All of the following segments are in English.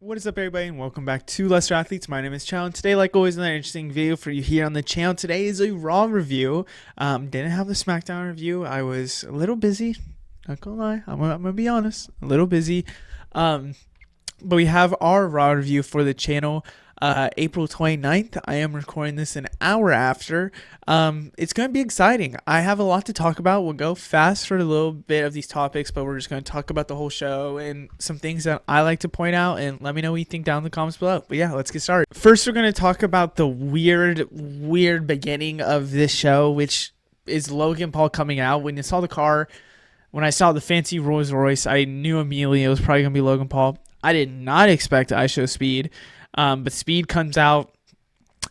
What is up, everybody, and welcome back to Lesser Athletes. My name is Chadwell, and today, like always, another interesting video for you here on the channel. Today is a Raw review. Didn't have the SmackDown review. I was a little busy. Not gonna lie, I'm gonna be honest, a little busy. But we have our Raw review for the channel. April 29th. I am recording this an hour after. It's going to be exciting. I have a lot to talk about. We'll go fast for a little bit of these topics, but we're just going to talk about the whole show and some things that I like to point out, and let me know what you think down in the comments below. But yeah, let's get started. First, we're going to talk about the weird beginning of this show, which is Logan Paul coming out. When you saw the car, when I saw the fancy Rolls Royce, I knew immediately it was probably going to be Logan Paul. I did not expect I Show Speed. But Speed comes out,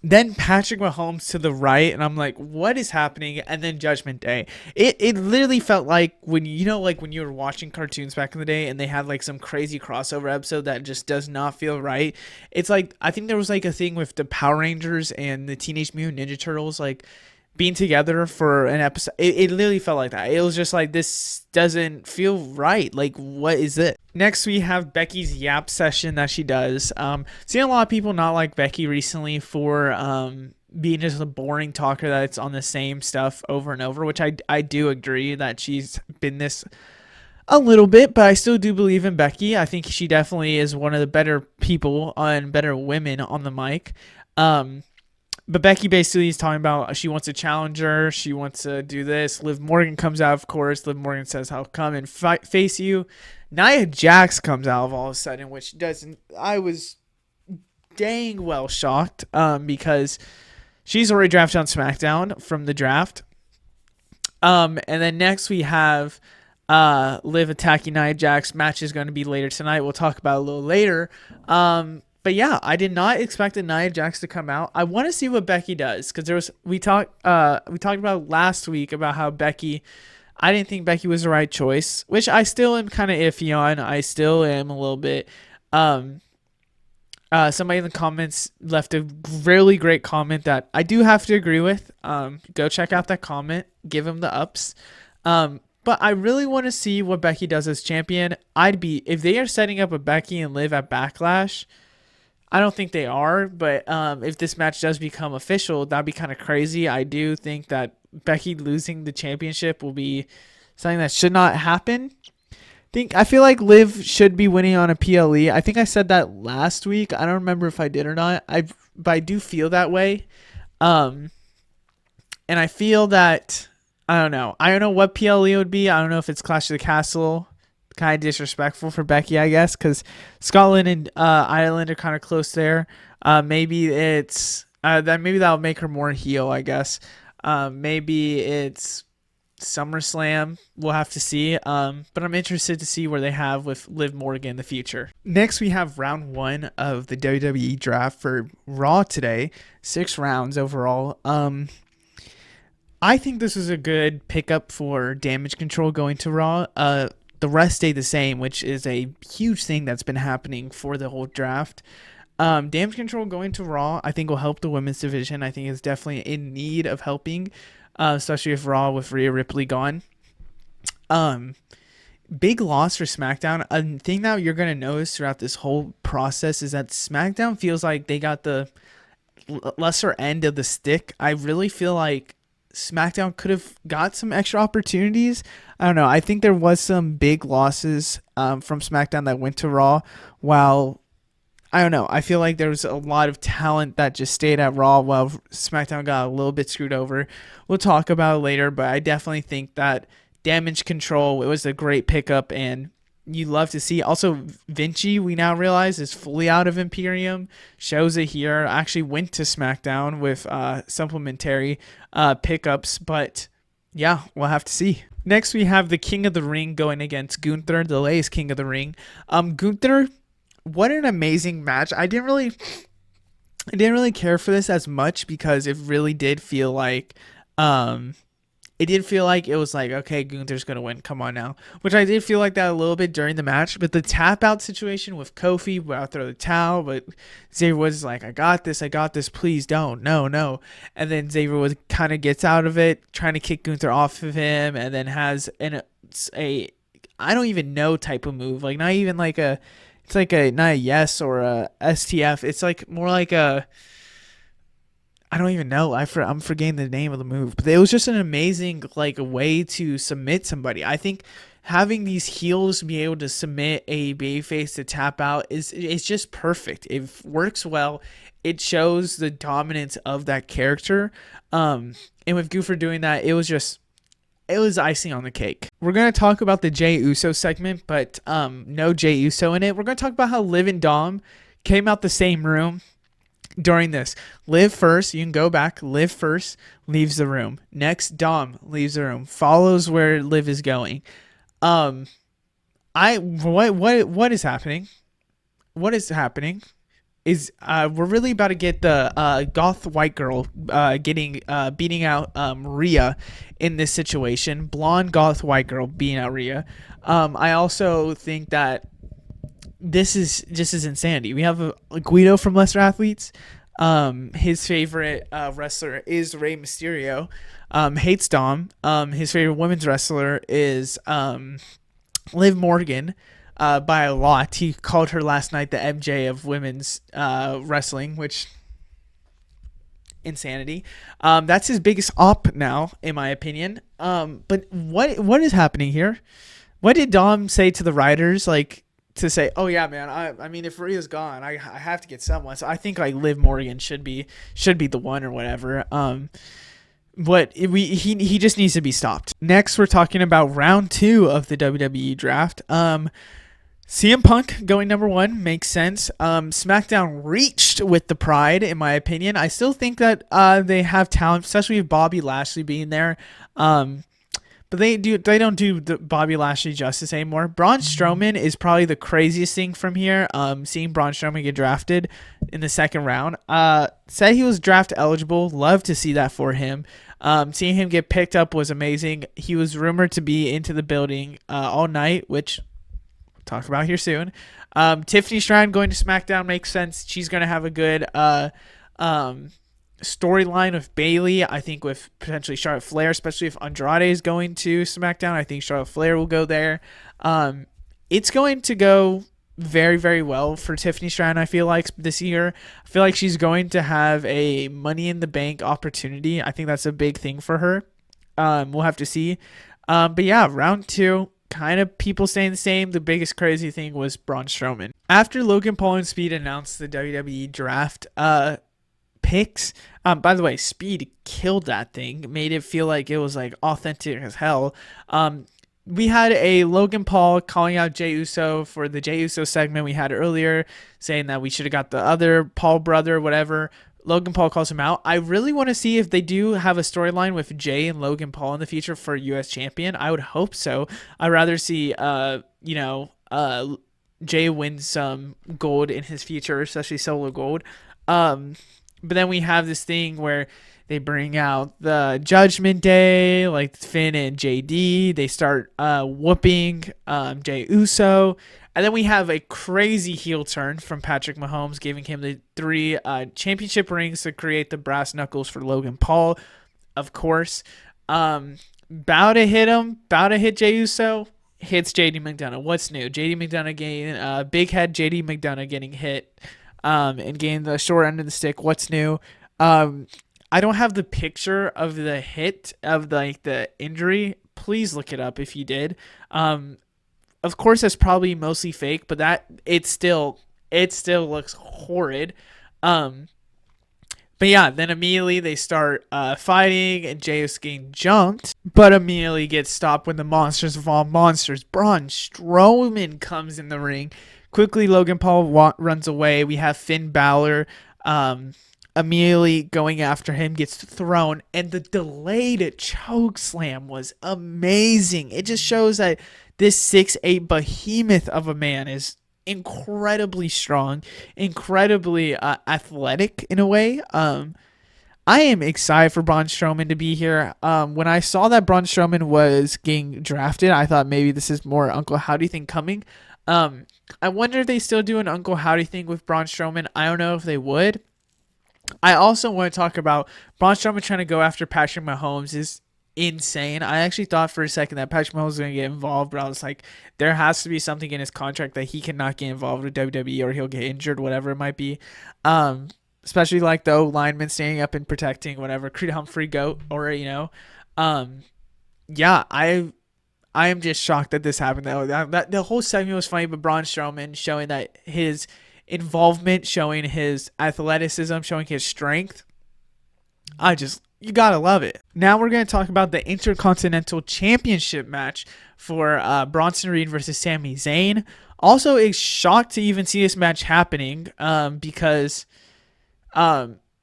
then Patrick Mahomes to the right, and I'm like, what is happening? And then Judgment Day. It literally felt like when you were watching cartoons back in the day and they had like some crazy crossover episode that just does not feel right. It's like, I think there was like a thing with the Power Rangers and the Teenage Mutant Ninja Turtles, like being together for an episode. It literally felt like that. It was just like, this doesn't feel right. Like, what is it? Next, we have Becky's yap session that she does. Seen a lot of people not like Becky recently for being just a boring talker that's on the same stuff over and over, which I do agree that she's been this a little bit, but I still do believe in Becky. I think she definitely is one of the better people and better women on the mic. But Becky basically is talking about she wants a challenger. She wants to do this. Liv Morgan comes out, of course. Liv Morgan says, "I'll come and face you." Nia Jax comes out of all of a sudden, which doesn't. I was dang well shocked because she's already drafted on SmackDown from the draft. And then next we have Liv attacking Nia Jax. Match is going to be later tonight. We'll talk about it a little later. But yeah, I did not expect Nia Jax to come out. I want to see what Becky does, because we talked about last week about how I didn't think Becky was the right choice, which I still am kind of iffy on. I still am a little bit. Somebody in the comments left a really great comment that I do have to agree with. Go check out that comment. Give him the ups. But I really want to see what Becky does as champion. If they are setting up a Becky and Liv at Backlash. I don't think they are, but if this match does become official, that'd be kind of crazy. I do think that Becky losing the championship will be something that should not happen. I feel like Liv should be winning on a PLE. I think I said that last week. I don't remember if I did or not. But I do feel that way. And I feel that, I don't know. I don't know what PLE would be. I don't know if it's Clash of the Castle. Kind of disrespectful for Becky, I guess, because Scotland and Ireland are kind of close there. Maybe it's maybe that'll make her more heel, I guess. Maybe it's SummerSlam. We'll have to see. But I'm interested to see where they have with Liv Morgan in the future. Next, we have round 1 of the WWE draft for Raw today. 6 rounds overall. I think this is a good pickup for Damage Control going to Raw. The rest stay the same, which is a huge thing that's been happening for the whole draft. Damage Control going to Raw, I think, will help the women's division. I think it's definitely in need of helping, especially if Raw with Rhea Ripley gone. Big loss for SmackDown. A thing that you're going to notice throughout this whole process is that SmackDown feels like they got the lesser end of the stick. I really feel like SmackDown could have got some extra opportunities. I don't know. I think there was some big losses from SmackDown that went to Raw, while I don't know. I feel like there was a lot of talent that just stayed at Raw while SmackDown got a little bit screwed over. We'll talk about it later, but I definitely think that Damage Control, it was a great pickup, and you love to see. Also, Vinci, we now realize, is fully out of Imperium. Shows it here. Actually went to SmackDown with supplementary pickups, but yeah, we'll have to see. Next, we have the King of the Ring going against Gunther, the latest King of the Ring. Gunther, what an amazing match. I didn't really care for this as much because it really did feel like it was like, okay, Gunther's going to win. Come on now. Which I did feel like that a little bit during the match. But the tap out situation with Kofi, where I'll throw the towel, but Xavier was like, I got this, please don't. No. And then Xavier Woods kind of gets out of it, trying to kick Gunther off of him, and then has a I don't even know type of move. Like, not even like a It's like a not a yes or a STF. It's like more like a, I don't even know. I'm forgetting the name of the move, but it was just an amazing like a way to submit somebody. I think having these heels be able to submit a babyface to tap out is just perfect. It works well. It shows the dominance of that character. And with Goofer doing that, it was icing on the cake. We're gonna talk about the Jey Uso segment, but no Jey Uso in it. We're gonna talk about how Liv and Dom came out the same room during this. Liv first, you can go back. Liv first leaves the room. Next, Dom leaves the room, follows where Liv is going. What is happening? What is happening? Is we're really about to get the goth white girl getting beating out Rhea in this situation. Blonde goth white girl beating out Rhea. I also think that this is just as insanity. We have a Guido from Lesser Athletes. His favorite wrestler is Rey Mysterio. Hates Dom. His favorite women's wrestler is Liv Morgan. By a lot. He called her last night the MJ of women's wrestling, which insanity. That's his biggest op now, in my opinion. But what is happening here? What did Dom say to the writers? Like to say, oh yeah, man. I mean, if Rhea's gone, I have to get someone. So I think like Liv Morgan should be the one or whatever. But he just needs to be stopped. Next, we're talking about round 2 of the WWE draft. CM Punk going number 1 makes sense. SmackDown reached with the pride, in my opinion. I still think that they have talent, especially with Bobby Lashley being there. But they don't do the Bobby Lashley justice anymore. Braun Strowman is probably the craziest thing from here. Seeing Braun Strowman get drafted in the second round. Said he was draft eligible. Love to see that for him. Seeing him get picked up was amazing. He was rumored to be into the building all night, which talk about here soon. Tiffany Stratton going to SmackDown makes sense. She's going to have a good storyline with Bayley. I think with potentially Charlotte Flair, especially if Andrade is going to SmackDown. I think Charlotte Flair will go there. It's going to go very, very well for Tiffany Stratton, I feel like, this year. I feel like she's going to have a Money in the Bank opportunity. I think that's a big thing for her. We'll have to see. But yeah, round 2. Kind of people staying the same. The biggest crazy thing was Braun Strowman. After Logan Paul and Speed announced the WWE draft picks, by the way, Speed killed that thing. Made it feel like it was like authentic as hell. We had a Logan Paul calling out Jey Uso for the Jey Uso segment we had earlier, saying that we should have got the other Paul brother, whatever. Logan Paul calls him out. I really want to see if they do have a storyline with Jay and Logan Paul in the future for U.S. champion. I would hope so. I'd rather see, Jay win some gold in his future, especially solo gold. But then we have this thing where they bring out the Judgment Day, like Finn and JD. They start whooping Jey Uso. And then we have a crazy heel turn from Patrick Mahomes, giving him the 3 championship rings to create the brass knuckles for Logan Paul, of course. Bow to hit Jey Uso, hits JD McDonough. What's new? JD McDonough getting big head JD McDonough getting hit and getting the short end of the stick. What's new? I don't have the picture of the hit of the injury. Please look it up if you did. Of course, that's probably mostly fake, but it still looks horrid. But yeah, then immediately they start fighting, and Jey is getting jumped, but immediately gets stopped when the monsters of all monsters, Braun Strowman, comes in the ring. Quickly, Logan Paul runs away. We have Finn Balor immediately going after him, gets thrown, and the delayed choke slam was amazing. It just shows that this 6'8" behemoth of a man is incredibly strong, incredibly athletic in a way. I am excited for Braun Strowman to be here. When I saw that Braun Strowman was getting drafted, I thought maybe this is more Uncle Howdy thing coming. I wonder if they still do an Uncle Howdy thing with Braun Strowman. I don't know if they would. I also want to talk about Braun Strowman trying to go after Patrick Mahomes. insane. I actually thought for a second that Patrick Mahomes was going to get involved, but I was like, there has to be something in his contract that he cannot get involved with WWE or he'll get injured, whatever it might be. Especially like the lineman standing up and protecting whatever Creed Humphrey goat or um, yeah, I am just shocked that this happened. That the whole segment was funny, but Braun Strowman showing that his involvement, showing his athleticism, showing his strength. You gotta love it. Now we're gonna talk about the Intercontinental Championship match for Bronson Reed versus Sami Zayn. Also, is shocked to even see this match happening because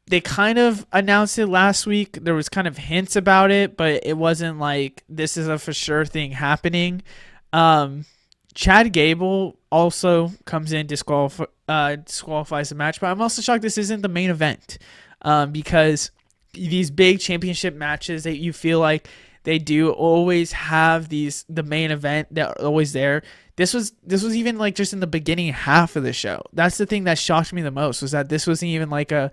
they kind of announced it last week. There was kind of hints about it, but it wasn't like this is a for sure thing happening. Chad Gable also comes in, disqualifies the match, but I'm also shocked this isn't the main event because these big championship matches that you feel like they do always have the main event that are always there. This was even like just in the beginning half of the show. That's the thing that shocked me the most, was that this wasn't even like a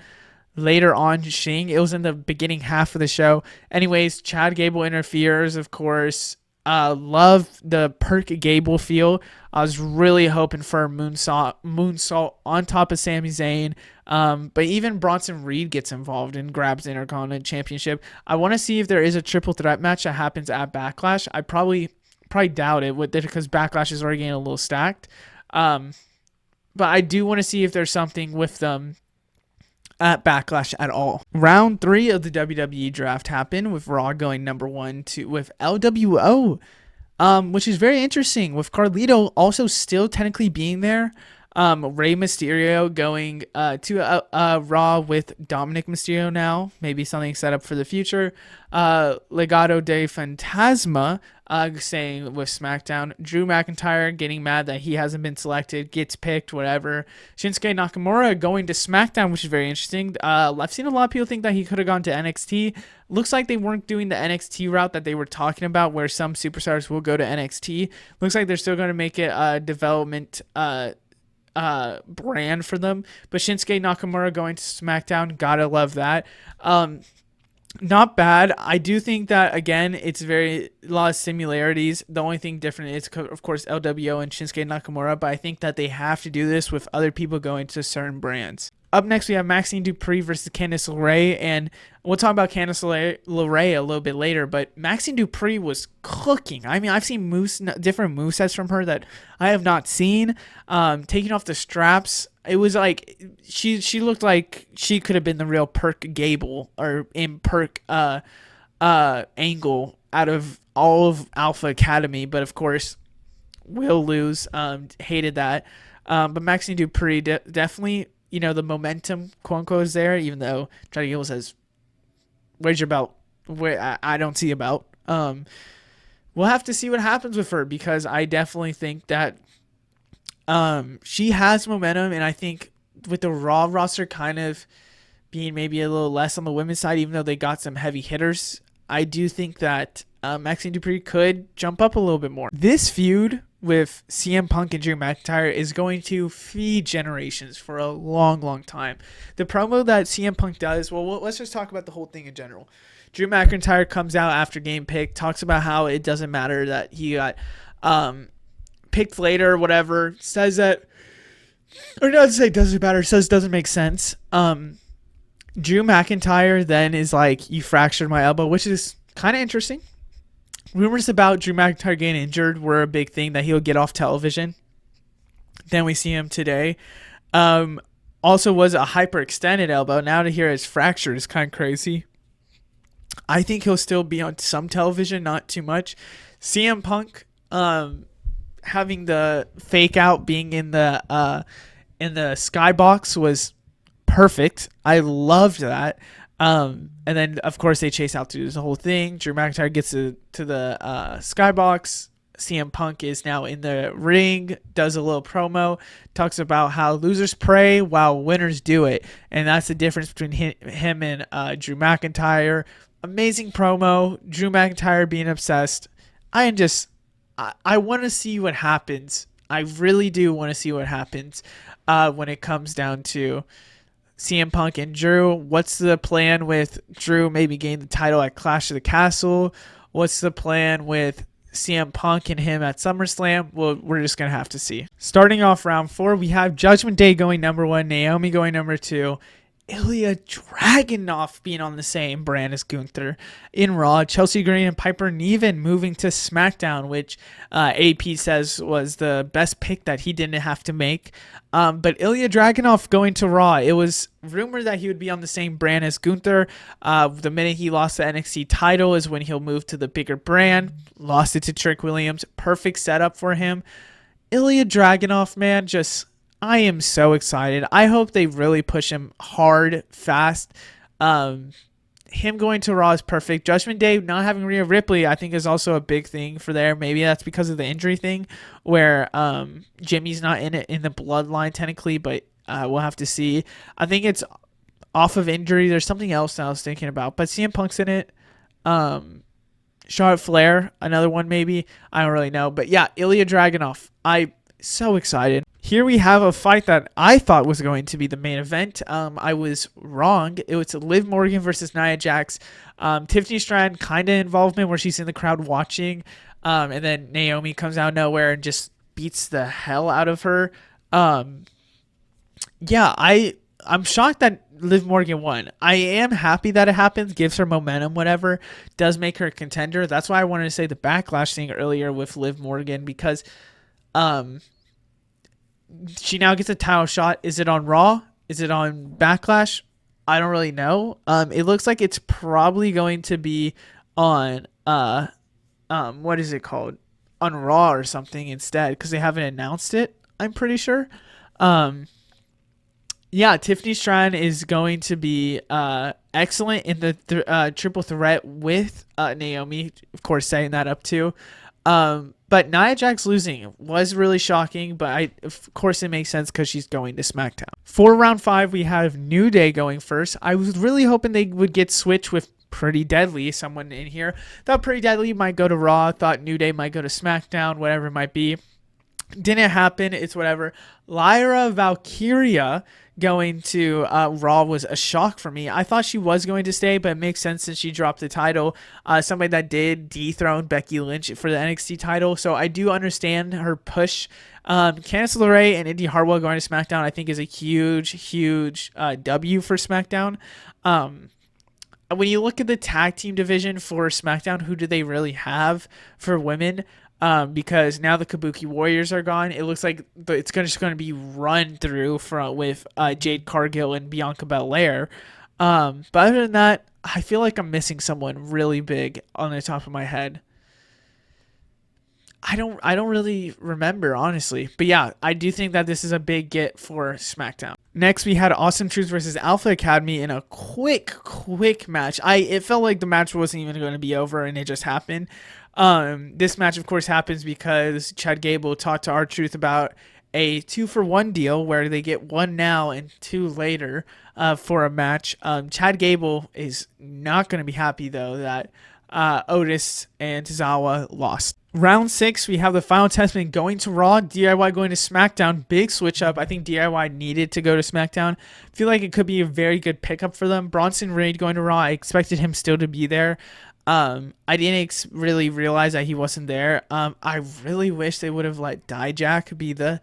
later on thing. It was in the beginning half of the show. Anyways, Chad Gable interferes, of course. Love the Perk Gable feel. I was really hoping for a moonsault on top of Sami Zayn. But even Bronson Reed gets involved and grabs the Intercontinental Championship. I want to see if there is a triple threat match that happens at Backlash. I probably doubt it with it because Backlash is already getting a little stacked. But I do want to see if there's something with them at Backlash at all. Round 3 of the WWE draft happened with Raw going number 1 with LWO, which is very interesting with Carlito also still technically being there. Rey Mysterio going to Raw with Dominic Mysterio now. Maybe something set up for the future. Legado de Fantasma saying with SmackDown. Drew McIntyre getting mad that he hasn't been selected, gets picked, whatever. Shinsuke Nakamura going to SmackDown, which is very interesting. I've seen a lot of people think that he could have gone to NXT. Looks like they weren't doing the NXT route that they were talking about, where some superstars will go to NXT. Looks like they're still going to make it a development brand for them. But Shinsuke Nakamura going to SmackDown, gotta love that. Not bad. I do think that, again, it's a lot of similarities. The only thing different is, of course, LWO and Shinsuke Nakamura, but I think that they have to do this with other people going to certain brands. Up next, we have Maxine Dupree versus Candice LeRae, and we'll talk about Candice LeRae a little bit later, but Maxine Dupree was cooking. I mean, I've seen different movesets from her that I have not seen. Taking off the straps, it was like she looked like she could have been the real Perk Gable or in Perk Angle out of all of Alpha Academy, but of course will lose. Hated that. But Maxine Dupree definitely, the momentum, quote unquote, is there, even though Chad Gable says, "Where's your belt?" Where I don't see a belt. We'll have to see what happens with her, because I definitely think that she has momentum, and I think with the Raw roster kind of being maybe a little less on the women's side, even though they got some heavy hitters, I do think that Maxine Dupree could jump up a little bit more. This feud with CM Punk and Drew McIntyre is going to feed generations for a long, long time. The promo that CM Punk does, well, let's just talk about the whole thing in general. Drew McIntyre comes out after game pick, talks about how it doesn't matter that he got picked later or whatever, says that, or doesn't say it doesn't matter, says it doesn't make sense. Drew McIntyre then is like, "You fractured my elbow," which is kind of interesting. Rumors about Drew McIntyre getting injured were a big thing, that he'll get off television. Then we see him today. Also was a hyperextended elbow. Now to hear it's fractured is kind of crazy. I think he'll still be on some television, not too much. CM Punk having the fake out, being in the skybox was perfect. I loved that. And then, of course, they chase out to do the whole thing. Drew McIntyre gets to the skybox. CM Punk is now in the ring, does a little promo, talks about how losers pray while winners do it. And that's the difference between him and Drew McIntyre. Amazing promo. Drew McIntyre being obsessed. I want to see what happens. I really do want to see what happens when it comes down to CM Punk and Drew. What's the plan with Drew maybe gaining the title at Clash of the Castle? What's the plan with CM Punk and him at SummerSlam? Well, we're just going to have to see. Starting off round 4, we have Judgment Day going number 1, Naomi going number 2, Ilya Dragunov being on the same brand as Gunther in Raw, Chelsea Green and Piper Niven moving to SmackDown, which AP says was the best pick that he didn't have to make. But Ilya Dragunov going to Raw. It was rumored that he would be on the same brand as Gunther. The minute he lost the NXT title is when he'll move to the bigger brand. Lost it to Trick Williams. Perfect setup for him. Ilya Dragunov, man, I am so excited. I hope they really push him hard, fast. Him going to Raw is perfect. Judgment Day not having Rhea Ripley, I think, is also a big thing for there. Maybe that's because of the injury thing, where Jimmy's not in it in the bloodline technically, but we'll have to see. I think it's off of injury. There's something else that I was thinking about, but CM Punk's in it. Charlotte Flair, another one maybe. I don't really know, but yeah, Ilya Dragunov. I'm so excited. Here we have a fight that I thought was going to be the main event. I was wrong. It was Liv Morgan versus Nia Jax. Tiffany Stratton kind of involvement where she's in the crowd watching. And then Naomi comes out of nowhere and just beats the hell out of her. I'm shocked that Liv Morgan won. I am happy that it happens. Gives her momentum, whatever. Does make her a contender. That's why I wanted to say the backlash thing earlier with Liv Morgan because... she now gets a title shot. Is it on Raw? Is it on Backlash? I don't really know. It looks like it's probably going to be on what is it called? On Raw or something instead because they haven't announced it. I'm pretty sure. Tiffany Stratton is going to be excellent in the triple threat with Naomi. Of course, setting that up too. But Nia Jax losing was really shocking, but of course it makes sense because she's going to SmackDown. For round 5, we have New Day going first. I was really hoping they would get switched with Pretty Deadly, someone in here. Thought Pretty Deadly might go to Raw, thought New Day might go to SmackDown, whatever it might be. Didn't happen, it's whatever. Lyra Valkyria going to Raw was a shock for me. I thought she was going to stay, but it makes sense since she dropped the title. Somebody that did dethrone Becky Lynch for the NXT title, so I do understand her push. Candice LeRae and Indy Hartwell going to SmackDown I think is a huge W for SmackDown. When you look at the tag team division for SmackDown, who do they really have for women? Because now the Kabuki Warriors are gone. It looks like it's just going to be run through with Jade Cargill and Bianca Belair. But other than that, I feel like I'm missing someone really big on the top of my head. I don't really remember, honestly. But yeah, I do think that this is a big get for SmackDown. Next, we had Awesome Truth versus Alpha Academy in a quick match. It felt like the match wasn't even going to be over, and it just happened. This match, of course, happens because Chad Gable talked to R-Truth about a 2-for-1 deal where they get 1 now and 2 later for a match. Chad Gable is not going to be happy, though, that Otis and Tozawa lost. Round 6, we have the Final Testament going to Raw, DIY going to SmackDown. Big switch up. I think DIY needed to go to SmackDown. I feel like it could be a very good pickup for them. Bronson Reed going to Raw. I expected him still to be there. I didn't really realize that he wasn't there. I really wish they would have let Dijak be the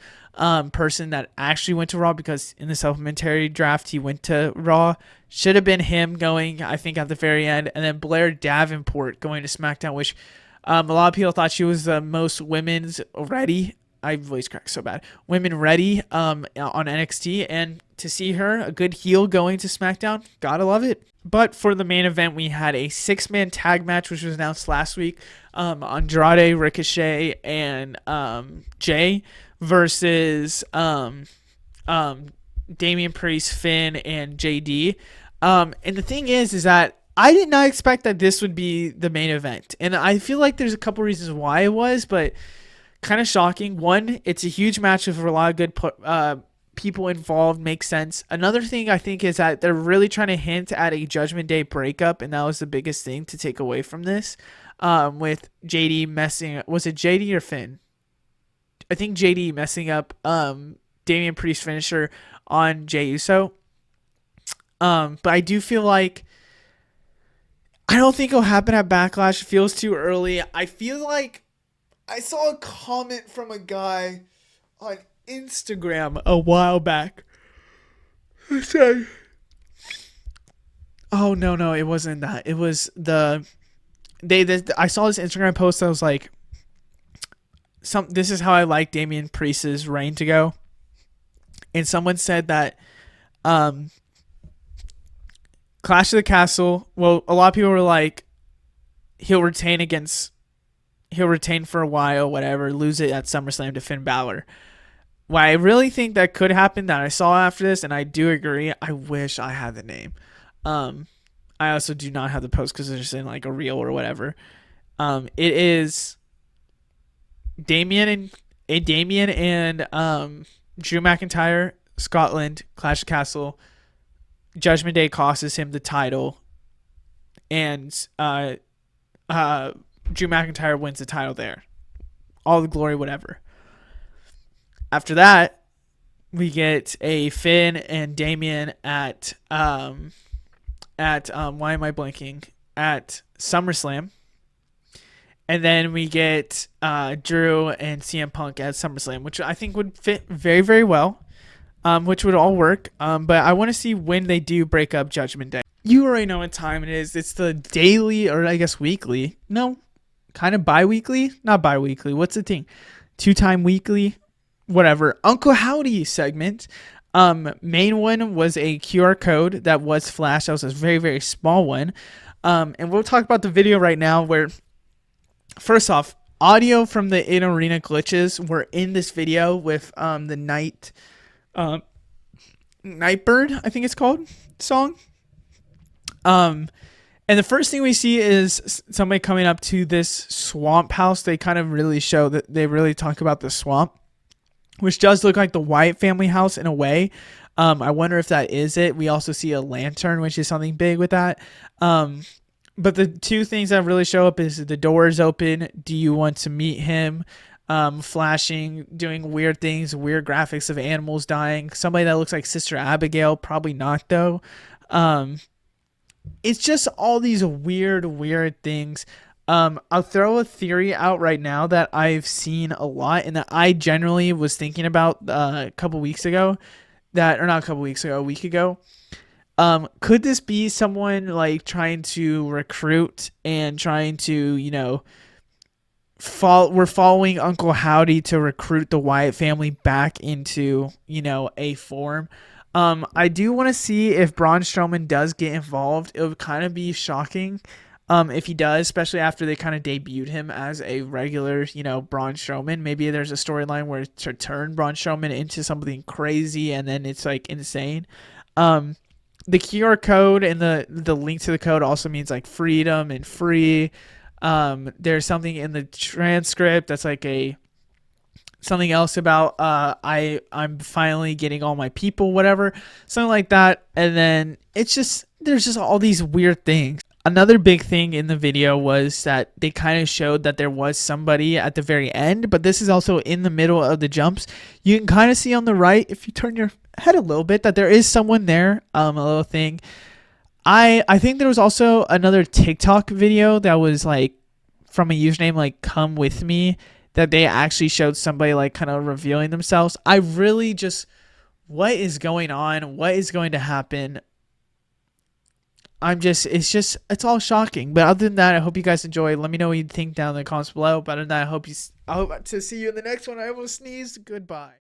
person that actually went to Raw because in the supplementary draft he went to Raw. Should have been him going, I think, at the very end. And then Blair Davenport going to SmackDown, which a lot of people thought she was the most women's ready. I voice cracked so bad. Women ready on NXT. And to see her, a good heel going to SmackDown, gotta love it. But for the main event, we had a 6-man tag match, which was announced last week. Andrade, Ricochet, and Jay versus Damian Priest, Finn, and JD. And the thing is that I did not expect that this would be the main event. And I feel like there's a couple reasons why it was, but kind of shocking. One, it's a huge match with a lot of good people involved. Makes sense. Another thing I think is that they're really trying to hint at a Judgment Day breakup, and that was the biggest thing to take away from this. With JD messing, was it JD or Finn? I think JD messing up Damian Priest finisher on Jey Uso. But I do feel like I don't think it'll happen at Backlash. It feels too early. I feel like I saw a comment from a guy on Instagram a while back who said, "Oh no, it wasn't that. It was I saw this Instagram post that was like, this is how I like Damian Priest's reign to go," and someone said that um, Clash of the Castle. Well, a lot of people were like, he'll retain for a while, whatever, lose it at SummerSlam to Finn Balor. What I really think that could happen that I saw after this, and I do agree, I wish I had the name. I also do not have the post because it's just in like a reel or whatever. It is Damien and Drew McIntyre, Scotland, Clash of Castle. Judgment Day costs him the title, and Drew McIntyre wins the title there. All the glory, whatever. After that, we get a Finn and Damien at why am I blanking? At SummerSlam. And then we get Drew and CM Punk at SummerSlam, which I think would fit very, very well, which would all work. But I want to see when they do break up Judgment Day. You already know what time it is. It's the daily, or I guess weekly. No, kind of bi-weekly? Not bi-weekly. What's the thing? 2-time weekly? Whatever. Uncle Howdy segment. Main one was a QR code that was flashed. That was a very, very small one. And we'll talk about the video right now where, first off, audio from the in-arena glitches were in this video with the Nightbird, I think it's called, song. And the first thing we see is somebody coming up to this swamp house. They kind of really show that they really talk about the swamp, which does look like the Wyatt family house in a way. I wonder if that is it. We also see a lantern, which is something big with that. But the two things that really show up is the door is open. Do you want to meet him? Flashing, doing weird things, weird graphics of animals dying. Somebody that looks like Sister Abigail. Probably not, though. It's just all these weird things. I'll throw a theory out right now that I've seen a lot and that I generally was thinking about a week ago. A week ago. Could this be someone like trying to recruit and trying to, we're following Uncle Howdy to recruit the Wyatt family back into, a form. I do want to see if Braun Strowman does get involved. It would kind of be shocking if he does, especially after they kind of debuted him as a regular, Braun Strowman. Maybe there's a storyline where to turn Braun Strowman into something crazy and then it's like insane. The QR code and the link to the code also means like freedom and free. There's something in the transcript that's like something else about I'm finally getting all my people, whatever, something like that. And then there's just all these weird things. Another big thing in the video was that they kind of showed that there was somebody at the very end, but this is also in the middle of the jumps. You can kind of see on the right, if you turn your head a little bit, that there is someone there, a little thing. I think there was also another TikTok video that was like from a username like Come With Me, that they actually showed somebody like kind of revealing themselves. I really just, what is going on? What is going to happen? It's all shocking. But other than that, I hope you guys enjoy. Let me know what you think down in the comments below. But other than that, I hope to see you in the next one. I almost sneezed. Goodbye.